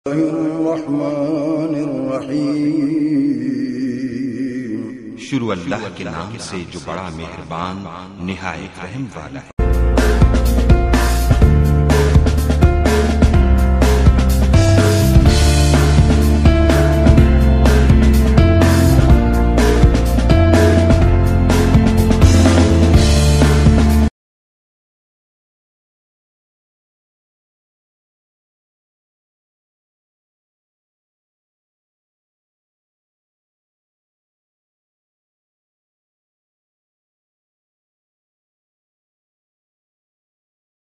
शुरू अल्लाह के नाम से जो बड़ा मेहरबान निहायत रहम वाला है।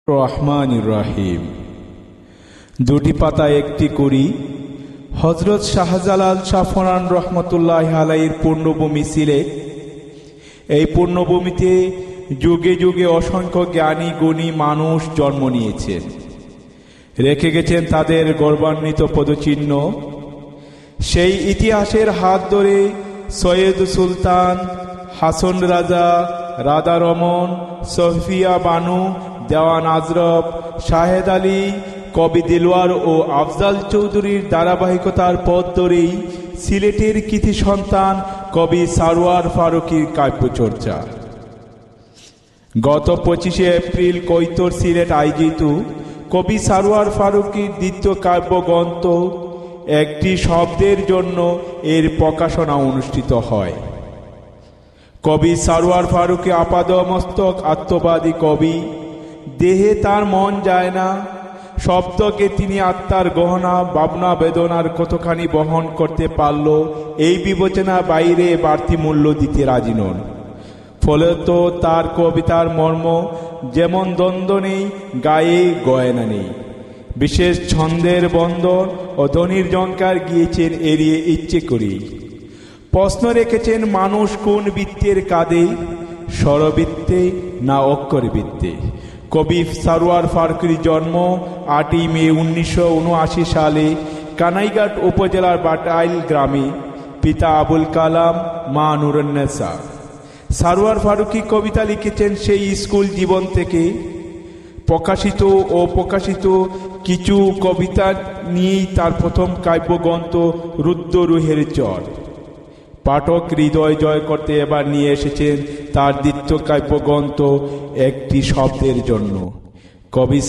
রহমানির রহিম। দুটি পাতা একটি করি। হযরত শাহজালাল শাফরান রহমতুল্লাহ আলাইহির পূর্ণভূমি সিলেট। এই পূর্ণভূমিতে যুগে যুগে অসংখ্য জ্ঞানী গুণী মানুষ জন্ম নিয়েছেন, রেখে গেছেন তাদের গৌরবান্বিত পদচিহ্ন। সেই ইতিহাসের হাত ধরে সৈয়দ সুলতান, হাসন রাজা, রাধা রমন, সফিয়া বানু, দেওয়ান আজরফ, শাহেদ আলী, কবি দিলওয়ার ও আফজাল চৌধুরীর ধারাবাহিকতার পথ ধরেই সিলেটের কৃতি সন্তান কবি সারওয়ার ফারুকীর কাব্যচর্চা। গত 25শে এপ্রিল কৈতর সিলেট আয়োজিত কবি সারওয়ার ফারুকীর দ্বিতীয় কাব্যগ্রন্থ একটি শব্দের জন্য এর প্রকাশনা অনুষ্ঠিত হয়। কবি সারওয়ার ফারুকী আপাদমস্তক আত্মবাদী কবি। দেহে তার মন যায় না, শব্দকে তিনি আত্মার গহনা ভাবনা বেদনার কতখানি বহন করতে পারল এই বিবেচনা বাইরে বাড়তি মূল্য দিতে রাজি নন। ফলে তো তার কবিতার মর্ম যেমন দ্বন্দ্ব নেই, গায়ে গয়না নেই। বিশেষ ছন্দের বন্দর ও ধ্বনির ঝঙ্কার গিয়েছেন এড়িয়ে ইচ্ছে করেই। প্রশ্ন রেখেছেন মানুষ কোন বৃত্তের কাঁধে, স্বরবৃত্তে না অক্ষর বৃত্তে। কবি সারওয়ার ফারুকীর জন্ম 8ই মে 1979 সালে কানাইঘাট উপজেলার বাটাইল গ্রামে। পিতা আবুল কালাম, মা নুরুন্নেসা। সারওয়ার ফারুকী কবিতা লিখেছেন সেই স্কুল জীবন থেকে। প্রকাশিত ও প্রকাশিত কিছু কবিতা নিয়েই তার প্রথম কাব্যগ্রন্থ রুদ্র রুহের চর। পাঠক হৃদয় জয় করতে এবার নিয়ে এসেছেন তার দ্বিতীয় কাব্যগ্রন্থ একটি শব্দের জন্য। কবি